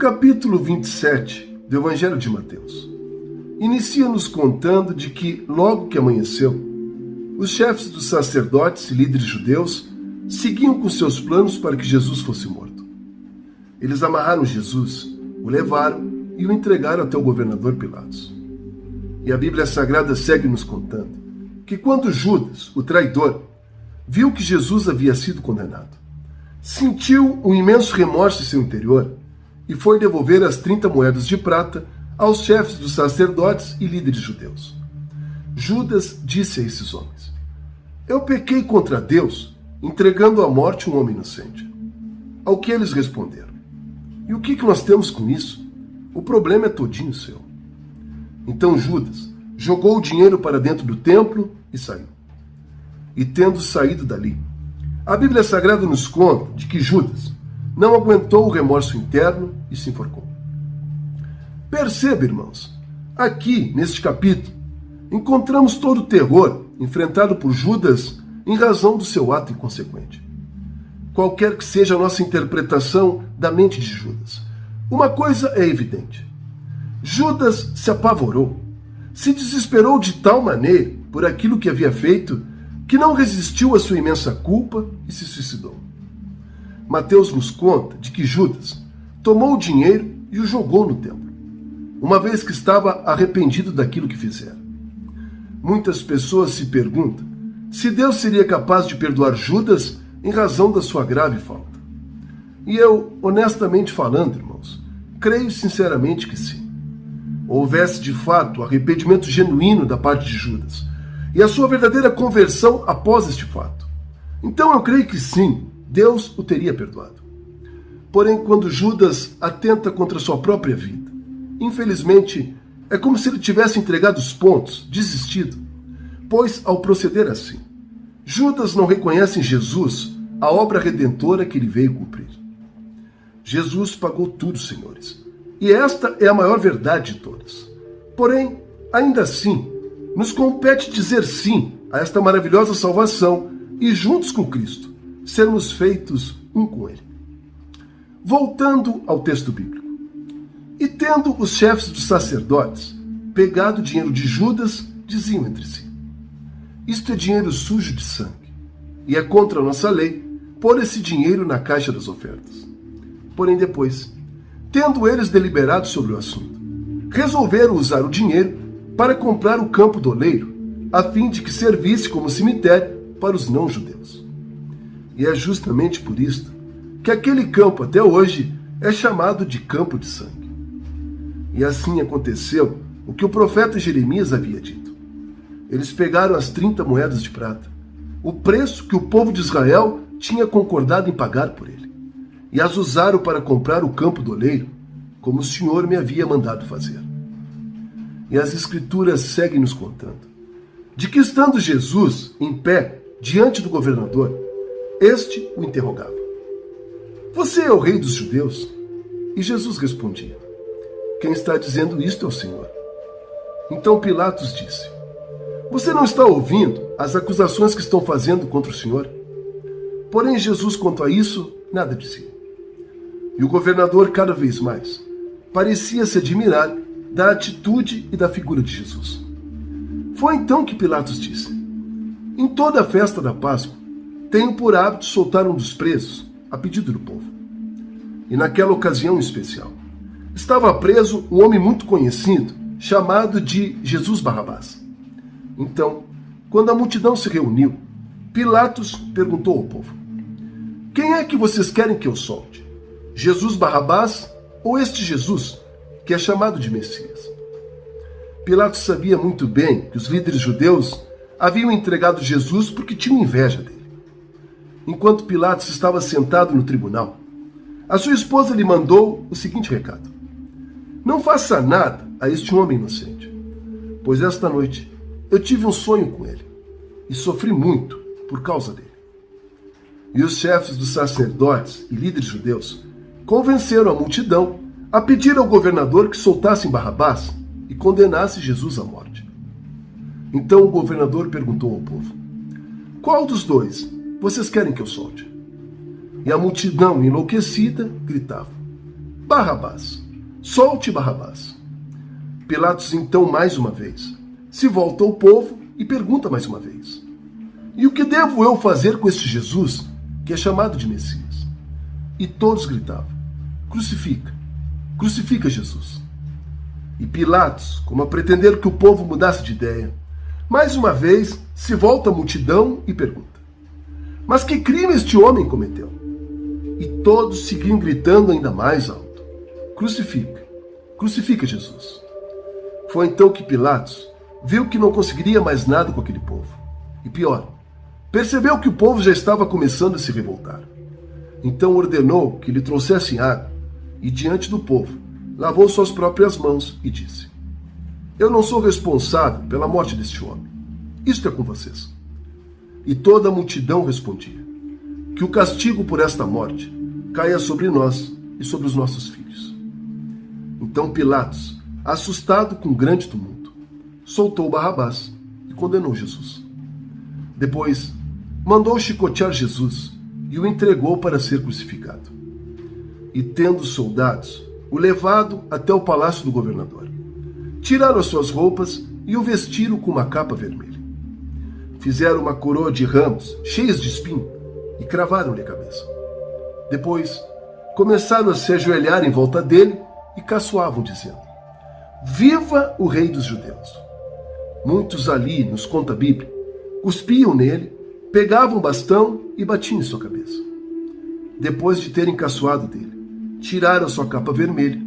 capítulo 27 do Evangelho de Mateus, inicia-nos contando de que, logo que amanheceu, os chefes dos sacerdotes e líderes judeus seguiam com seus planos para que Jesus fosse morto. Eles amarraram Jesus, o levaram e o entregaram até o governador Pilatos. E a Bíblia Sagrada segue nos contando que quando Judas, o traidor, viu que Jesus havia sido condenado, sentiu um imenso remorso em seu interior e foi devolver as 30 moedas de prata aos chefes dos sacerdotes e líderes judeus. Judas disse a esses homens: "Eu pequei contra Deus, entregando à morte um homem inocente." Ao que eles responderam: "E o que nós temos com isso? O problema é todinho seu." Então Judas jogou o dinheiro para dentro do templo e saiu. E tendo saído dali, a Bíblia Sagrada nos conta de que Judas não aguentou o remorso interno e se enforcou. Perceba, irmãos, aqui neste capítulo encontramos todo o terror enfrentado por Judas em razão do seu ato inconsequente. Qualquer que seja a nossa interpretação da mente de Judas, uma coisa é evidente: Judas se apavorou, se desesperou de tal maneira por aquilo que havia feito que não resistiu à sua imensa culpa e se suicidou. Mateus nos conta de que Judas tomou o dinheiro e o jogou no templo, uma vez que estava arrependido daquilo que fizera. Muitas pessoas se perguntam se Deus seria capaz de perdoar Judas em razão da sua grave falta. E eu, honestamente falando, irmãos, creio sinceramente que sim. Houvesse de fato arrependimento genuíno da parte de Judas e a sua verdadeira conversão após este fato, então eu creio que sim, Deus o teria perdoado. Porém, quando Judas atenta contra sua própria vida, infelizmente, é como se ele tivesse entregado os pontos, desistido, pois, ao proceder assim, Judas não reconhece em Jesus a obra redentora que ele veio cumprir. Jesus pagou tudo, senhores, e esta é a maior verdade de todas. Porém, ainda assim, nos compete dizer sim a esta maravilhosa salvação e, juntos com Cristo, sermos feitos um com Ele. Voltando ao texto bíblico. E tendo os chefes dos sacerdotes pegado o dinheiro de Judas, diziam entre si: "Isto é dinheiro sujo de sangue, e é contra a nossa lei pôr esse dinheiro na caixa das ofertas." Porém depois, tendo eles deliberado sobre o assunto, resolveram usar o dinheiro para comprar o campo do oleiro, a fim de que servisse como cemitério para os não-judeus. E é justamente por isto que aquele campo até hoje é chamado de campo de sangue. E assim aconteceu o que o profeta Jeremias havia dito. Eles pegaram as 30 moedas de prata, o preço que o povo de Israel tinha concordado em pagar por ele, e as usaram para comprar o campo do oleiro, como o Senhor me havia mandado fazer. E as Escrituras seguem nos contando de que, estando Jesus em pé diante do governador, este o interrogava: "Você é o rei dos judeus?" E Jesus respondia: "Quem está dizendo isto é o Senhor." Então Pilatos disse: "Você não está ouvindo as acusações que estão fazendo contra o Senhor?" Porém Jesus, quanto a isso, nada dizia. E o governador, cada vez mais, parecia se admirar da atitude e da figura de Jesus. Foi então que Pilatos disse: "Em toda a festa da Páscoa, tenho por hábito soltar um dos presos, a pedido do povo." E naquela ocasião em especial, estava preso um homem muito conhecido, chamado de Jesus Barrabás. Então, quando a multidão se reuniu, Pilatos perguntou ao povo: "Quem é que vocês querem que eu solte? Jesus Barrabás ou este Jesus, que é chamado de Messias?" Pilatos sabia muito bem que os líderes judeus haviam entregado Jesus porque tinham inveja dele. Enquanto Pilatos estava sentado no tribunal, a sua esposa lhe mandou o seguinte recado: "Não faça nada a este homem inocente, pois esta noite eu tive um sonho com ele e sofri muito por causa dele." E os chefes dos sacerdotes e líderes judeus convenceram a multidão a pedir ao governador que soltasse Barrabás e condenasse Jesus à morte. Então o governador perguntou ao povo: "Qual dos dois vocês querem que eu solte?" E a multidão enlouquecida gritava: Barrabás. Solte Barrabás. Pilatos então, mais uma vez, se volta ao povo e pergunta mais uma vez: e o que devo eu fazer com este Jesus, que é chamado de Messias? E todos gritavam: crucifica, crucifica Jesus. E Pilatos, como a pretender que o povo mudasse de ideia, mais uma vez se volta à multidão e pergunta: mas que crime este homem cometeu? E todos seguiam gritando ainda mais alto: crucifica, crucifica Jesus. Foi então que Pilatos viu que não conseguiria mais nada com aquele povo. E pior, percebeu que o povo já estava começando a se revoltar. Então ordenou que lhe trouxessem água e, diante do povo, lavou suas próprias mãos e disse: eu não sou responsável pela morte deste homem. Isto é com vocês. E toda a multidão respondia: que o castigo por esta morte caia sobre nós e sobre os nossos filhos. Então Pilatos, assustado com grande tumulto, soltou Barrabás e condenou Jesus. Depois, mandou chicotear Jesus e o entregou para ser crucificado. E tendo os soldados o levado até o palácio do governador, tiraram as suas roupas e o vestiram com uma capa vermelha. Fizeram uma coroa de ramos cheias de espinho e cravaram-lhe a cabeça. Depois, começaram a se ajoelhar em volta dele e caçoavam, dizendo: viva o rei dos judeus! Muitos ali, nos conta a Bíblia, cuspiam nele, pegavam um bastão e batiam em sua cabeça. Depois de terem caçoado dele, tiraram sua capa vermelha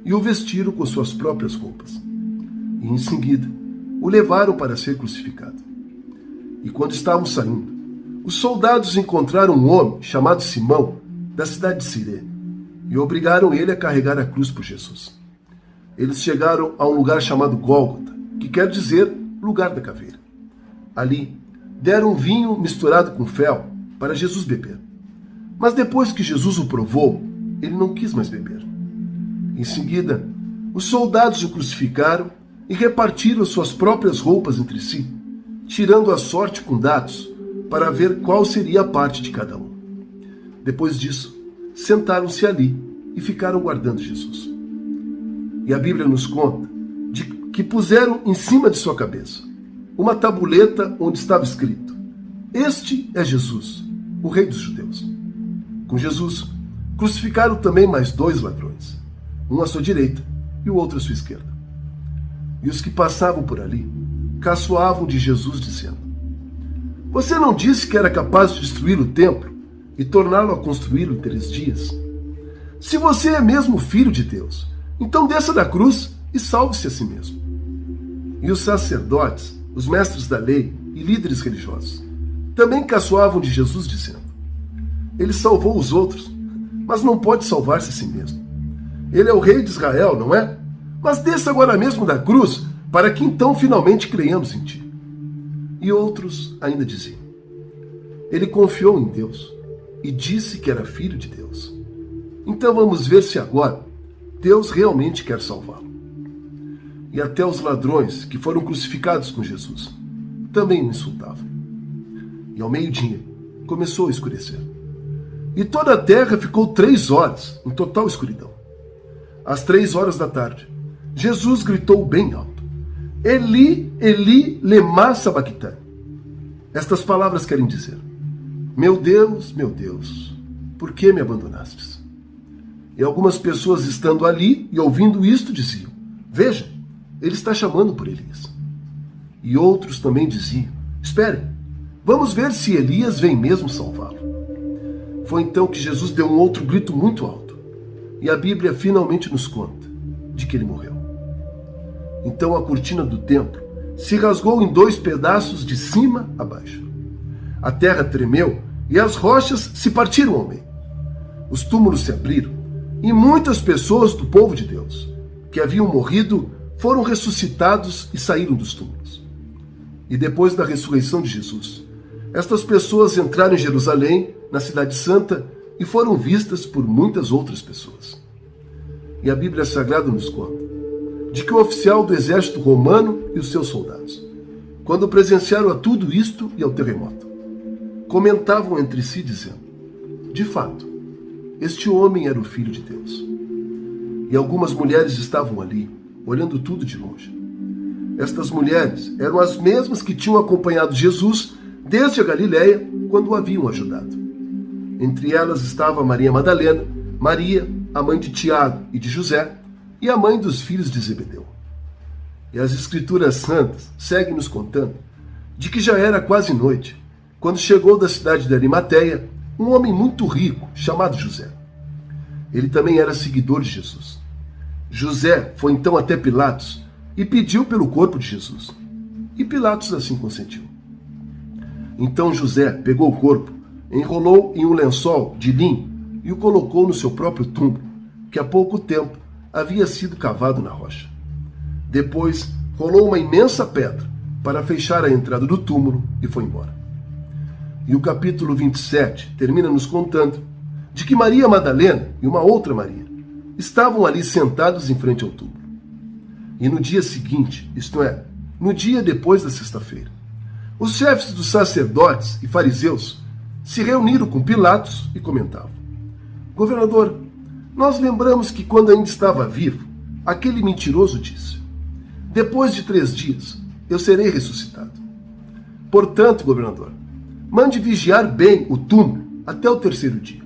e o vestiram com suas próprias roupas. E em seguida, o levaram para ser crucificado. E quando estavam saindo, os soldados encontraram um homem chamado Simão, da cidade de Cirene, e obrigaram ele a carregar a cruz por Jesus. Eles chegaram a um lugar chamado Gólgota, que quer dizer lugar da caveira. Ali, deram um vinho misturado com fel para Jesus beber. Mas depois que Jesus o provou, ele não quis mais beber. Em seguida, os soldados o crucificaram e repartiram suas próprias roupas entre si, tirando a sorte com dados para ver qual seria a parte de cada um. Depois disso, sentaram-se ali e ficaram guardando Jesus. E a Bíblia nos conta de que puseram em cima de sua cabeça uma tabuleta onde estava escrito: este é Jesus, o Rei dos Judeus. Com Jesus, crucificaram também mais 2 ladrões, um à sua direita e o outro à sua esquerda. E os que passavam por ali caçoavam de Jesus, dizendo: você não disse que era capaz de destruir o templo e torná-lo a construí-lo em 3 dias? Se você é mesmo filho de Deus, então desça da cruz e salve-se a si mesmo. E os sacerdotes, os mestres da lei e líderes religiosos também caçoavam de Jesus, dizendo: ele salvou os outros, mas não pode salvar-se a si mesmo. Ele é o rei de Israel, não é? Mas desça agora mesmo da cruz, para que então finalmente creiamos em ti. E outros ainda diziam: ele confiou em Deus e disse que era filho de Deus. Então vamos ver se agora Deus realmente quer salvá-lo. E até os ladrões que foram crucificados com Jesus também o insultavam. E ao meio-dia começou a escurecer. E toda a terra ficou 3 horas em total escuridão. Às 3 horas da tarde, Jesus gritou bem alto: Eli, Eli, lema sabachthani. Estas palavras querem dizer: meu Deus, por que me abandonastes? E algumas pessoas estando ali e ouvindo isto diziam: veja, ele está chamando por Elias. E outros também diziam: espere, vamos ver se Elias vem mesmo salvá-lo. Foi então que Jesus deu um outro grito muito alto, e a Bíblia finalmente nos conta de que ele morreu. Então a cortina do templo se rasgou em 2 pedaços de cima a baixo. A terra tremeu e as rochas se partiram ao meio. Os túmulos se abriram e muitas pessoas do povo de Deus, que haviam morrido, foram ressuscitados e saíram dos túmulos. E depois da ressurreição de Jesus, estas pessoas entraram em Jerusalém, na Cidade Santa, e foram vistas por muitas outras pessoas. E a Bíblia Sagrada nos conta de que o oficial do exército romano e os seus soldados, quando presenciaram a tudo isto e ao terremoto, comentavam entre si dizendo: de fato, este homem era o Filho de Deus. e algumas mulheres estavam ali, olhando tudo de longe. Estas mulheres eram as mesmas que tinham acompanhado Jesus desde a Galiléia, quando o haviam ajudado. Entre elas estava Maria Madalena, Maria, a mãe de Tiago e de José, e a mãe dos filhos de Zebedeu. E as Escrituras Santas seguem nos contando de que já era quase noite, quando chegou da cidade de Arimateia um homem muito rico, chamado José. Ele também era seguidor de Jesus. José foi então até Pilatos e pediu pelo corpo de Jesus. E Pilatos assim consentiu. Então José pegou o corpo, enrolou em um lençol de linho e o colocou no seu próprio túmulo, que há pouco tempo havia sido cavado na rocha. Depois rolou uma imensa pedra para fechar a entrada do túmulo e foi embora. E o capítulo 27 termina nos contando de que Maria Madalena e uma outra Maria estavam ali sentados em frente ao túmulo. E no dia seguinte, isto é, no dia depois da sexta-feira, os chefes dos sacerdotes e fariseus se reuniram com Pilatos e comentavam: Governador, nós lembramos que quando ainda estava vivo, aquele mentiroso disse: depois de 3 dias eu serei ressuscitado. Portanto, governador, mande vigiar bem o túmulo até o 3º dia,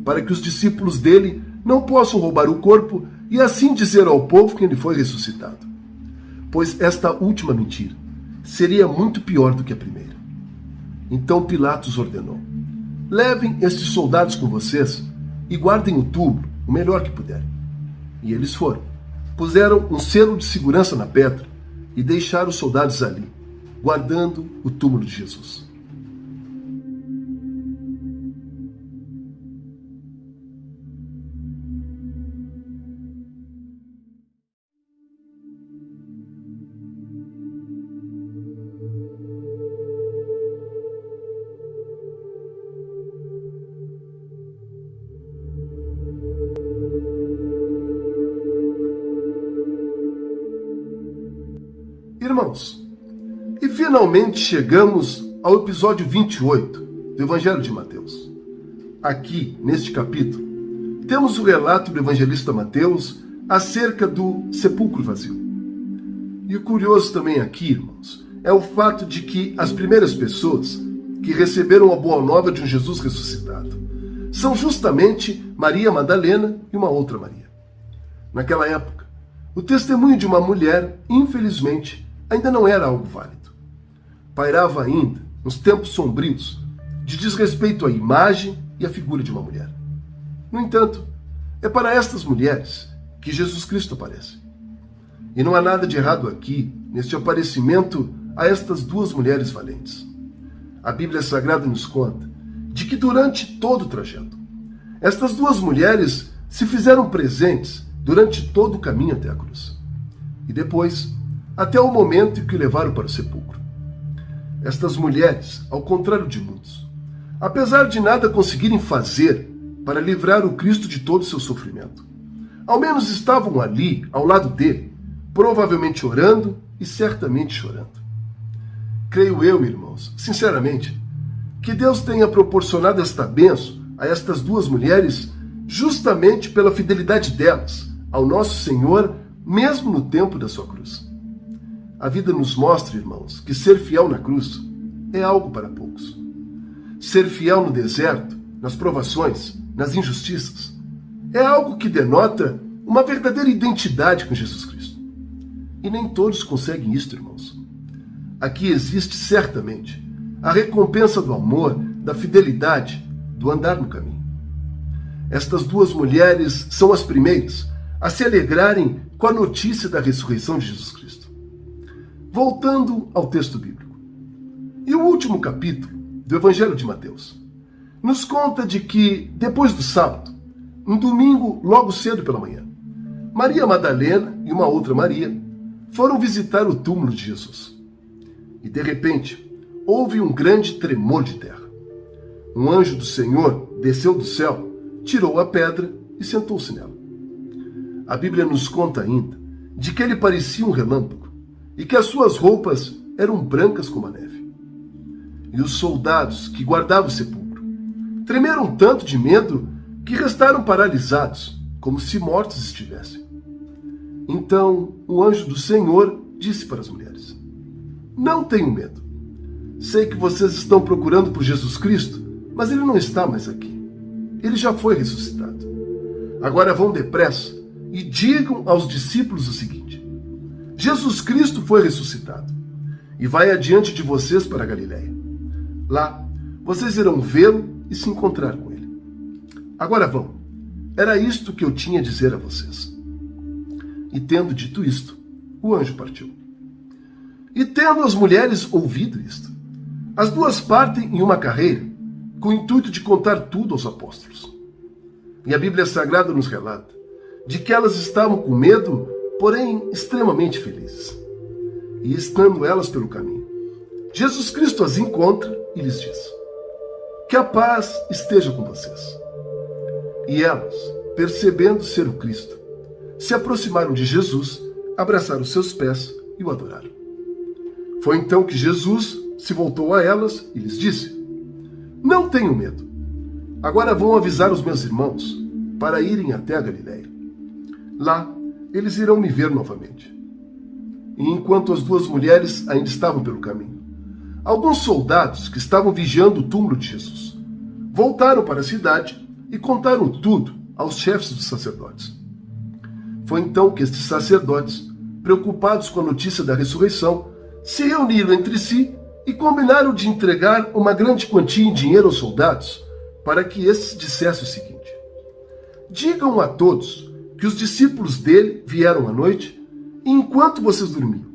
para que os discípulos dele não possam roubar o corpo e assim dizer ao povo que ele foi ressuscitado. Pois esta última mentira seria muito pior do que a primeira. Então Pilatos ordenou: levem estes soldados com vocês e guardem o túmulo o melhor que puderem. E eles foram. Puseram um selo de segurança na pedra e deixaram os soldados ali, guardando o túmulo de Jesus. Irmãos, e finalmente chegamos ao episódio 28 do Evangelho de Mateus. Aqui, neste capítulo, temos o relato do evangelista Mateus acerca do sepulcro vazio. E o curioso também aqui, irmãos, é o fato de que as primeiras pessoas que receberam a boa nova de um Jesus ressuscitado são justamente Maria Madalena e uma outra Maria. Naquela época, o testemunho de uma mulher, infelizmente, ainda não era algo válido. Pairava ainda uns tempos sombrios de desrespeito à imagem e à figura de uma mulher. No entanto, é para estas mulheres que Jesus Cristo aparece. E não há nada de errado aqui, neste aparecimento a estas 2 mulheres valentes. A Bíblia Sagrada nos conta de que durante todo o trajeto, estas 2 mulheres se fizeram presentes durante todo o caminho até a cruz. E depois, até o momento em que o levaram para o sepulcro. Estas mulheres, ao contrário de muitos, apesar de nada conseguirem fazer para livrar o Cristo de todo o seu sofrimento, ao menos estavam ali, ao lado dele, provavelmente orando e certamente chorando. Creio eu, irmãos, sinceramente, que Deus tenha proporcionado esta bênção a estas 2 mulheres justamente pela fidelidade delas ao nosso Senhor, mesmo no tempo da sua cruz. A vida nos mostra, irmãos, que ser fiel na cruz é algo para poucos. Ser fiel no deserto, nas provações, nas injustiças, é algo que denota uma verdadeira identidade com Jesus Cristo. E nem todos conseguem isto, irmãos. Aqui existe certamente a recompensa do amor, da fidelidade, do andar no caminho. Estas 2 mulheres são as primeiras a se alegrarem com a notícia da ressurreição de Jesus Cristo. Voltando ao texto bíblico. E o último capítulo do Evangelho de Mateus nos conta de que, depois do sábado, um domingo logo cedo pela manhã, Maria Madalena e uma outra Maria foram visitar o túmulo de Jesus. E de repente, houve um grande tremor de terra. Um anjo do Senhor desceu do céu, tirou a pedra e sentou-se nela. A Bíblia nos conta ainda de que ele parecia um relâmpago e que as suas roupas eram brancas como a neve. E os soldados que guardavam o sepulcro tremeram tanto de medo que restaram paralisados, como se mortos estivessem. Então o anjo do Senhor disse para as mulheres: Não tenham medo. Sei que vocês estão procurando por Jesus Cristo, mas ele não está mais aqui. Ele já foi ressuscitado. Agora vão depressa e digam aos discípulos o seguinte: Jesus Cristo foi ressuscitado e vai adiante de vocês para a Galiléia. Lá, vocês irão vê-lo e se encontrar com ele. Agora vão. Era isto que eu tinha a dizer a vocês. E tendo dito isto, o anjo partiu. E tendo as mulheres ouvido isto, as duas partem em uma carreira, com o intuito de contar tudo aos apóstolos. E a Bíblia Sagrada nos relata de que elas estavam com medo, porém extremamente felizes. E estando elas pelo caminho, Jesus Cristo as encontra e lhes diz: Que a paz esteja com vocês. E elas, percebendo ser o Cristo, se aproximaram de Jesus, abraçaram os seus pés e o adoraram. Foi então que Jesus se voltou a elas e lhes disse: Não tenham medo. Agora vão avisar os meus irmãos para irem até a Galiléia. Lá, eles irão me ver novamente. E enquanto as duas mulheres ainda estavam pelo caminho, alguns soldados que estavam vigiando o túmulo de Jesus voltaram para a cidade e contaram tudo aos chefes dos sacerdotes. Foi então que estes sacerdotes, preocupados com a notícia da ressurreição, se reuniram entre si e combinaram de entregar uma grande quantia em dinheiro aos soldados para que estes dissessem o seguinte: Digam a todos que os discípulos dele vieram à noite e enquanto vocês dormiam,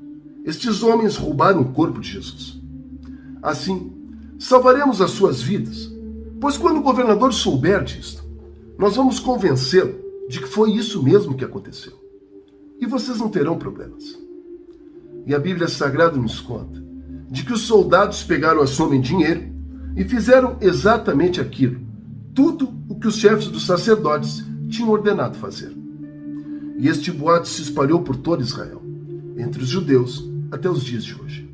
estes homens roubaram o corpo de Jesus. Assim, salvaremos as suas vidas, pois quando o governador souber disto, nós vamos convencê-lo de que foi isso mesmo que aconteceu. E vocês não terão problemas. E a Bíblia Sagrada nos conta de que os soldados pegaram a soma em dinheiro e fizeram exatamente aquilo, tudo o que os chefes dos sacerdotes tinham ordenado fazer. E este boato se espalhou por todo Israel, entre os judeus, até os dias de hoje.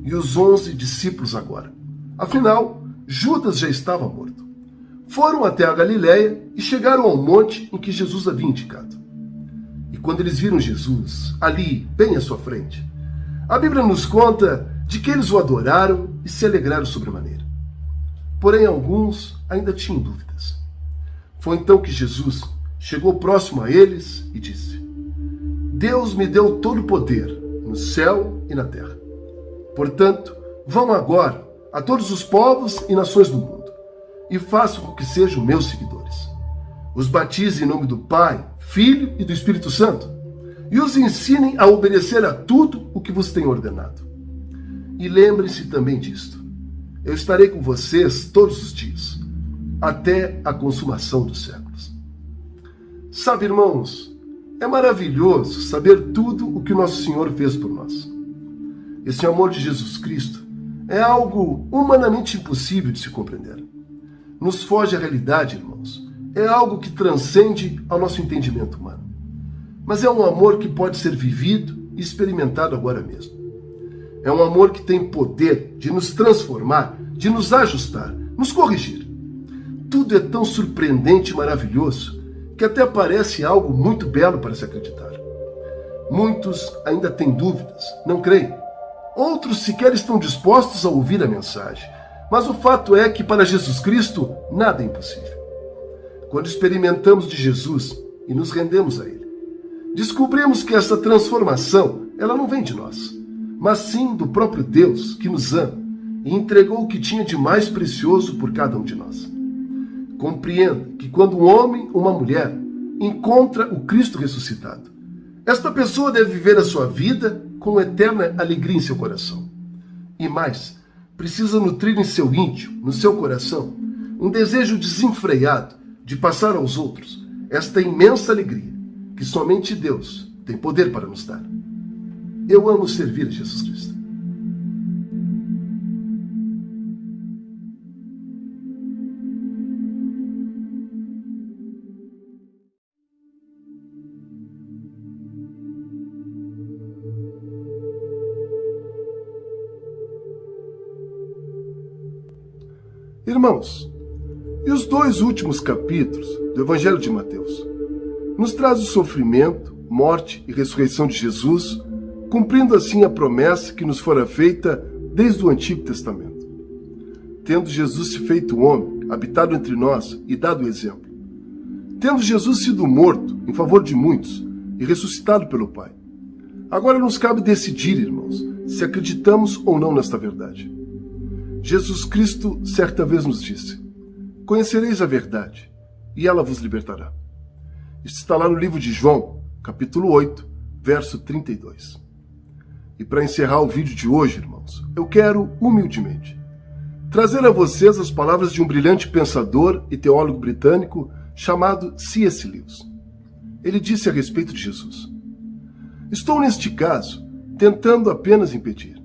E os 11 discípulos agora, afinal, Judas já estava morto, foram até a Galiléia e chegaram ao monte em que Jesus havia indicado. E quando eles viram Jesus, ali, bem à sua frente, a Bíblia nos conta de que eles o adoraram e se alegraram sobremaneira. Porém, alguns ainda tinham dúvidas. Foi então que Jesus chegou próximo a eles e disse: Deus me deu todo o poder no céu e na terra. Portanto, vão agora a todos os povos e nações do mundo e façam com que sejam meus seguidores. Os batize em nome do Pai, Filho e do Espírito Santo e os ensinem a obedecer a tudo o que vos tenho ordenado. E lembrem-se também disto: eu estarei com vocês todos os dias, até a consumação dos séculos. Sabe, irmãos, é maravilhoso saber tudo o que nosso Senhor fez por nós. Esse amor de Jesus Cristo é algo humanamente impossível de se compreender. Nos foge a realidade, irmãos. É algo que transcende ao nosso entendimento humano. Mas é um amor que pode ser vivido e experimentado agora mesmo. É um amor que tem poder de nos transformar, de nos ajustar, nos corrigir. Tudo é tão surpreendente e maravilhoso que até parece algo muito belo para se acreditar. Muitos ainda têm dúvidas, não creem. Outros sequer estão dispostos a ouvir a mensagem. Mas o fato é que para Jesus Cristo nada é impossível. Quando experimentamos de Jesus e nos rendemos a Ele, descobrimos que essa transformação, ela não vem de nós, mas sim do próprio Deus que nos ama e entregou o que tinha de mais precioso por cada um de nós. Compreenda que quando um homem ou uma mulher encontra o Cristo ressuscitado, esta pessoa deve viver a sua vida com eterna alegria em seu coração. E mais, precisa nutrir em seu íntimo, no seu coração, um desejo desenfreado de passar aos outros esta imensa alegria que somente Deus tem poder para nos dar. Eu amo servir a Jesus Cristo. Irmãos, e os 2 últimos capítulos do Evangelho de Mateus nos traz o sofrimento, morte e ressurreição de Jesus, cumprindo assim a promessa que nos fora feita desde o Antigo Testamento. Tendo Jesus se feito homem, habitado entre nós e dado o exemplo. Tendo Jesus sido morto em favor de muitos e ressuscitado pelo Pai. Agora nos cabe decidir, irmãos, se acreditamos ou não nesta verdade. Jesus Cristo certa vez nos disse: conhecereis a verdade, e ela vos libertará. Isto está lá no livro de João, capítulo 8, verso 32. E para encerrar o vídeo de hoje, irmãos, eu quero, humildemente, trazer a vocês as palavras de um brilhante pensador e teólogo britânico chamado C.S. Lewis. Ele disse a respeito de Jesus: estou, neste caso, tentando apenas impedir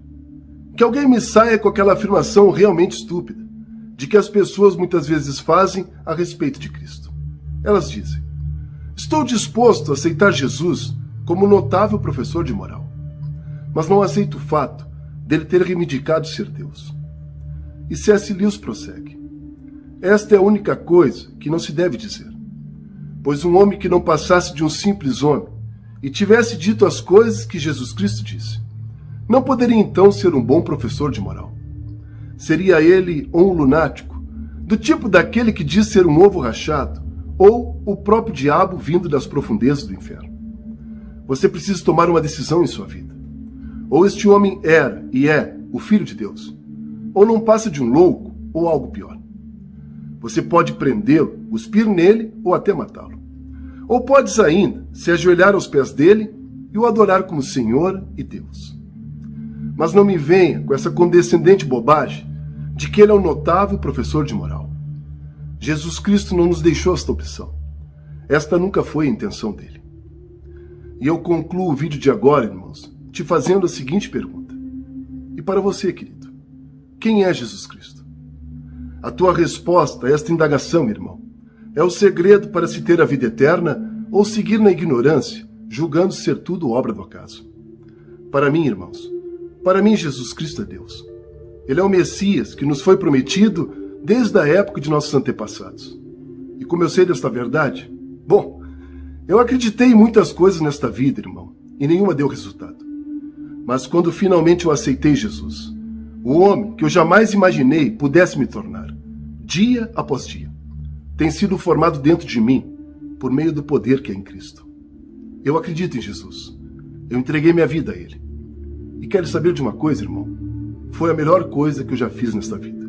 que alguém me saia com aquela afirmação realmente estúpida de que as pessoas muitas vezes fazem a respeito de Cristo. Elas dizem: estou disposto a aceitar Jesus como notável professor de moral, mas não aceito o fato dele ter reivindicado ser Deus. E C.S. Lewis prossegue: esta é a única coisa que não se deve dizer, pois um homem que não passasse de um simples homem e tivesse dito as coisas que Jesus Cristo disse, não poderia então ser um bom professor de moral. Seria ele um lunático, do tipo daquele que diz ser um ovo rachado, ou o próprio diabo vindo das profundezas do inferno. Você precisa tomar uma decisão em sua vida. Ou este homem era e é o Filho de Deus, ou não passa de um louco ou algo pior. Você pode prendê-lo, cuspir nele ou até matá-lo. Ou podes ainda se ajoelhar aos pés dele e o adorar como Senhor e Deus. Mas não me venha com essa condescendente bobagem de que ele é um notável professor de moral. Jesus Cristo não nos deixou esta opção. Esta nunca foi a intenção dele. E eu concluo o vídeo de agora, irmãos, te fazendo a seguinte pergunta. E para você, querido, quem é Jesus Cristo? A tua resposta a esta indagação, irmão, é o segredo para se ter a vida eterna ou seguir na ignorância, julgando ser tudo obra do acaso. Para mim, irmãos, para mim Jesus Cristo é Deus. Ele é o Messias que nos foi prometido desde a época de nossos antepassados. E como eu sei desta verdade? Bom, eu acreditei em muitas coisas nesta vida, irmão, e nenhuma deu resultado. Mas quando finalmente eu aceitei Jesus, o homem que eu jamais imaginei pudesse me tornar, dia após dia, tem sido formado dentro de mim por meio do poder que é em Cristo. Eu acredito em Jesus. Eu entreguei minha vida a Ele. E quero saber de uma coisa, irmão? Foi a melhor coisa que eu já fiz nesta vida.